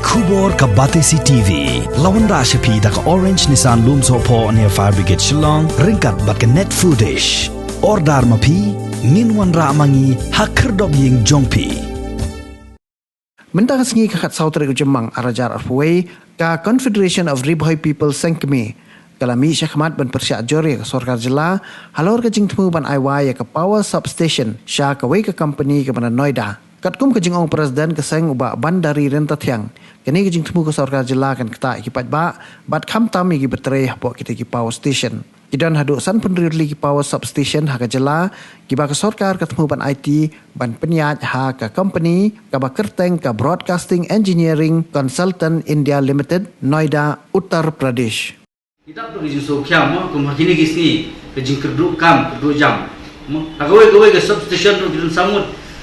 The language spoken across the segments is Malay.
Kubor ka Batesi TV. Lawan ra siya da ka Orange Nissan Lumso po near Fire Brigade Shillong. Ringkat bat ka net foodish. Ordar mapi. Minwan ra mangi hakerdog ying jongpi. Mentang sengi kakat sautre ujemang arajar arfuway ka Confederation of Ribhoi People Sengkemi. Kalami syakmat ban Pyrshah jori ka sorkar jela halor ka jingtemu ban IY ka power substation sya ka wei ka company ka ban Noida. Katkum ka jingong presiden ka seng uba ban dari renta tiang. Kini ka jingtemu ka sorkar jela kan kata ikipat ba bat kam tam igi betrei bo kita ki power station. Kidan haduk san pendiri ki power substation ha ka jela kiba ka sorkar ketemu ban IT ban penyaj ha ka company ka ba kerteng ka Broadcasting Engineering Consultant India Limited Noida Uttar Pradesh. Kita tu kijing sokya mo kum hakini kisni kijing kerdu kam kerdu jam mo agawe ke substation tu kijing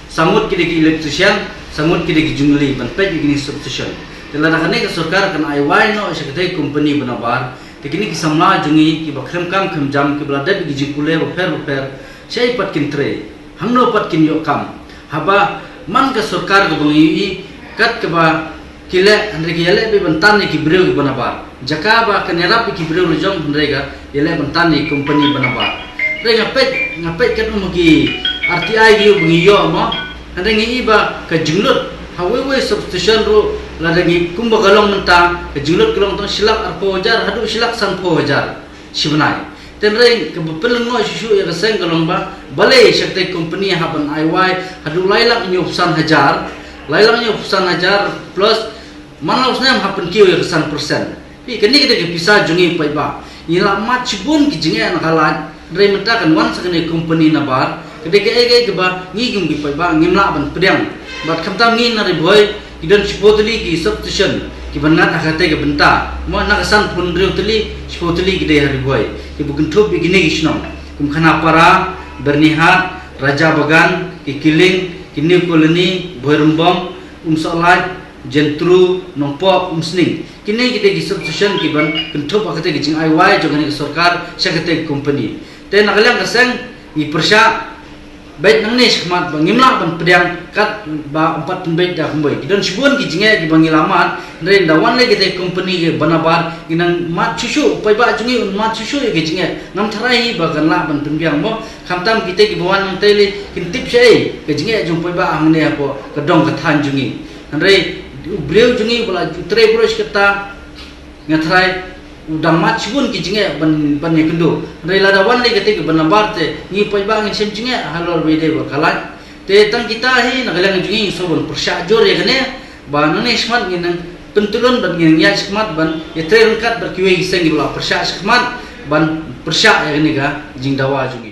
samut kide ki electrician samut kide ki jungli ban pet ki substation tela nakane ke sarkar kan IY no sekete company Nabar tekini ki samla jungi ki bakrem kam kham jam ki blada ki kijing kule repair sei pat kin tre hangno pat kin yo kam haba man ka sarkar ko bangi kat ke ba kile andre ki yele be bantan ki breu ki Nabar jaka ba kanera ki breu jom ndrega yele bantan ni company Nabar re ngapet kat mo ki RTI gi bungi yo mo andre ngi iba ka jinglut hawewe substation ro la dangi kumba galong menta ka jinglut galong tong silak arpo jar hadu silak sanpo jar sibnai tenre ke bepeleng no shu ya seng galong ba balai shakte company haban IY hadu lailak nyupsan hajar plus mana usna hapan kiyo ya kesan persen pi kini kita ke pisah jungi pai ba ila machbun ki jinge an kalan re menta kan wan sakne company Nabar ketika ege ke ba ngigum ki pai ba ngimla ban pedang bat khamtam ngi na re boy kidan sipotli ki substation ki banat akate ke benta mo na kesan pun re utli sipotli ki de hari boy ki bukan thop bi gine gisno kum khana para bernihat raja bagan ki kiling kini koloni boyrumbom umsalat jentru nompo umsning kini kita ki substation ki ban kenthop akate ki jing IY jogani sarkar sekate company te nagalang kaseng i Pyrshah baik nang ni khmat bangimla ban pedang kat ba 4 pembait dah pembait dan sibun ki jinge ki bangilamat re dawan le kita company ke Nabar inang mat susu pai ba jungi mat susu ki jinge ngam tharai ba ganla ban pembiang mo khamtam kita ki bawan nang tele kintip sei ke jinge jung pai ba angne apo kedong kathan jungi re breu jungi bala tre brush kata ngatrai udang mat sibun ki jinge ban ne kendo re la dawan le kete ke Nabar te ni pai ba ngin sem jinge halor bede ba kalat te tang kita hi nagalang jungi sobon Pyrshah jor ya kene ba nang ismat ngin pentulun ban ngin ya ismat ban ye tre rangkat ber kiwe iseng bala Pyrshah ismat ban Pyrshah ya kene ga jing dawa jungi